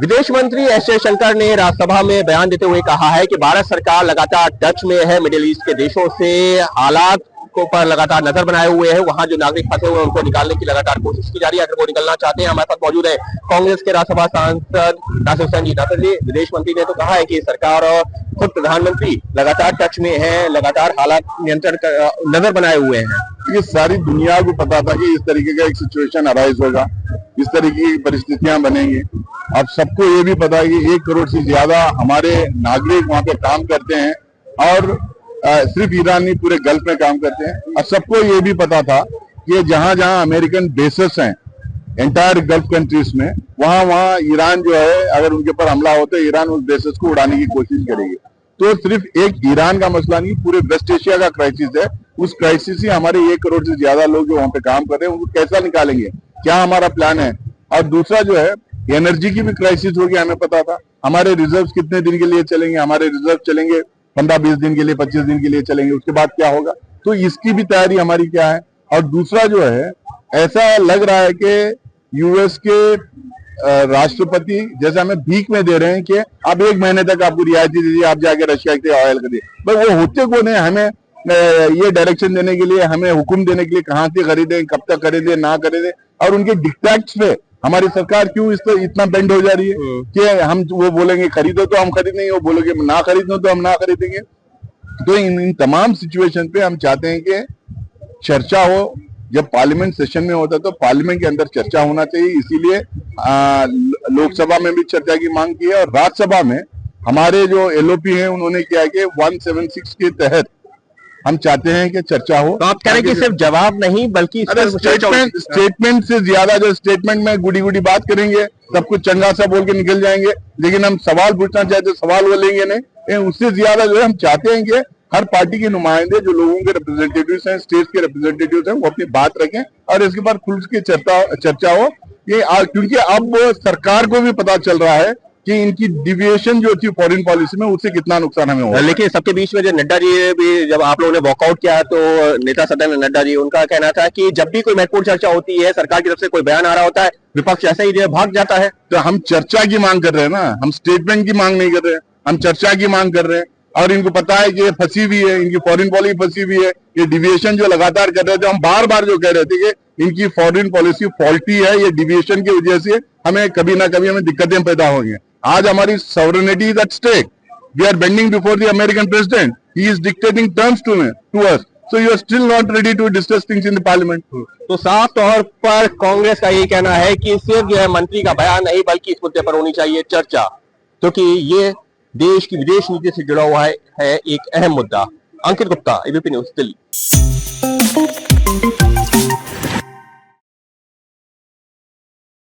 विदेश मंत्री एस जयशंकर ने राज्यसभा में बयान देते हुए कहा है कि भारत सरकार लगातार टच में है मिडिल ईस्ट के देशों से, हालात को पर लगातार नजर बनाए हुए है। वहां जो नागरिक फंसे हुए हैं उनको निकालने की लगातार कोशिश की जा रही है। अगर वो निकलना चाहते हैं, हमारे साथ मौजूद है कांग्रेस के राज्यसभा सांसद नासिर हुसैन जी। नासिर जी, विदेश मंत्री ने तो कहा है कि सरकार और खुद प्रधानमंत्री लगातार टच में है, लगातार हालात नियंत्रण नजर बनाए हुए हैं। ये सारी दुनिया को पता था कि इस तरीके का एक सिचुएशन अराइज होगा, इस तरीके की परिस्थितियां बनेंगी। अब सबको ये भी पता है कि 1 करोड़ से ज्यादा हमारे नागरिक वहां पे काम करते हैं और सिर्फ ईरान नहीं, पूरे गल्फ में काम करते हैं। और सबको ये भी पता था कि जहां जहां अमेरिकन बेसेस हैं एंटायर गल्फ कंट्रीज में, वहां वहां ईरान जो है, अगर उनके ऊपर हमला हो तो ईरान उस बेसेस को उड़ाने की कोशिश करेगी। तो सिर्फ एक ईरान का मसला नहीं, पूरे वेस्ट एशिया का क्राइसिस है। उस क्राइसिस से हमारे 1 करोड़ से ज्यादा लोग जो वहां पे काम कर रहे हैं उनको कैसा निकालेंगे, क्या हमारा प्लान है। और दूसरा जो है, एनर्जी की भी क्राइसिस होगी, हमें पता था। हमारे रिजर्व कितने दिन के लिए चलेंगे, हमारे रिजर्व चलेंगे 15-20 दिन के लिए, 25 दिन के लिए चलेंगे, उसके बाद क्या होगा। तो इसकी भी तैयारी हमारी क्या है। और दूसरा जो है, ऐसा लग रहा है कि यूएस के राष्ट्रपति जैसे हमें भीख में दे रहे हैं कि आप 1 महीने तक आपको रियायती दीजिए, आप जाके रशिया के ऑयल खरीदिए। भाई वो होते कौन है हमें ये डायरेक्शन देने के लिए, हमें हुक्म देने के लिए, कहाँ से खरीदें, कब तक खरीदें, ना खरीदें। और उनके डिक्टेट्स पे हमारी सरकार क्यों इतना बेंड हो जा रही है कि हम वो बोलेंगे खरीदो तो हम खरीदेंगे, वो बोलेंगे ना खरीदो तो हम ना खरीदेंगे। तो इन तमाम सिचुएशन पे हम चाहते हैं कि चर्चा हो। जब पार्लियामेंट सेशन में होता है तो पार्लियामेंट के अंदर चर्चा होना चाहिए। इसीलिए लोकसभा में भी चर्चा की मांग की है और राज्यसभा में हमारे जो एलओपी हैं उन्होंने क्या है कि 176 के तहत हम चाहते हैं कि चर्चा हो। तो आप कह रहे हैं कि सिर्फ जवाब नहीं बल्कि स्टेटमेंट से ज्यादा, जो स्टेटमेंट में गुड़ी गुड़ी बात करेंगे, सब कुछ चंगा सा बोल के निकल जाएंगे, लेकिन हम सवाल पूछना चाहते सवाल बोलेंगे नहीं। उससे ज्यादा जो है हम चाहते हैं कि हर पार्टी के नुमाइंदे जो लोगों के रिप्रेजेंटेटिव्स हैं, स्टेट के रिप्रेजेंटेटिव्स हैं, वो अपनी बात रखें और इसके बाद खुल के चर्चा हो। ये क्योंकि अब सरकार को भी पता चल रहा है कि इनकी डिविएशन जो थी फॉरेन पॉलिसी में, उससे कितना नुकसान हमें हुआ। लेकिन सबके बीच में जो नड्डा जी भी, जब आप लोगों ने वॉकआउट किया तो नेता सदन नड्डा जी, उनका कहना था कि जब भी कोई महत्वपूर्ण चर्चा होती है, सरकार की तरफ से कोई बयान आ रहा होता है, विपक्ष ऐसा ही भाग जाता है। तो हम चर्चा की मांग कर रहे हैं ना, हम स्टेटमेंट की मांग नहीं कर रहे हैं, हम चर्चा की मांग कर रहे हैं। और इनको पता है कि ये फंसी हुई है, इनकी फॉरेन पॉलिसी फंसी हुई है। ये डिविएशन जो लगातार कर रहे थे, हम बार बार जो कह रहे थे कि इनकी फॉरेन पॉलिसी फॉल्टी है, ये डिविएशन की वजह से हमें कभी ना कभी हमें दिक्कतें पैदा होंगी। आज हमारी sovereignty is at stake. We are bending before the American president, he is dictating terms to us, so you are still not ready to discuss things in the parliament. तो साफ तौर पर कांग्रेस का ये कहना है कि सिर्फ जो है मंत्री का बयान नहीं बल्कि इस मुद्दे पर होनी चाहिए चर्चा, क्योंकि ये देश की विदेश नीति से जुड़ा हुआ है एक अहम मुद्दा। अंकित गुप्ता, एबीपी न्यूज, दिल्ली।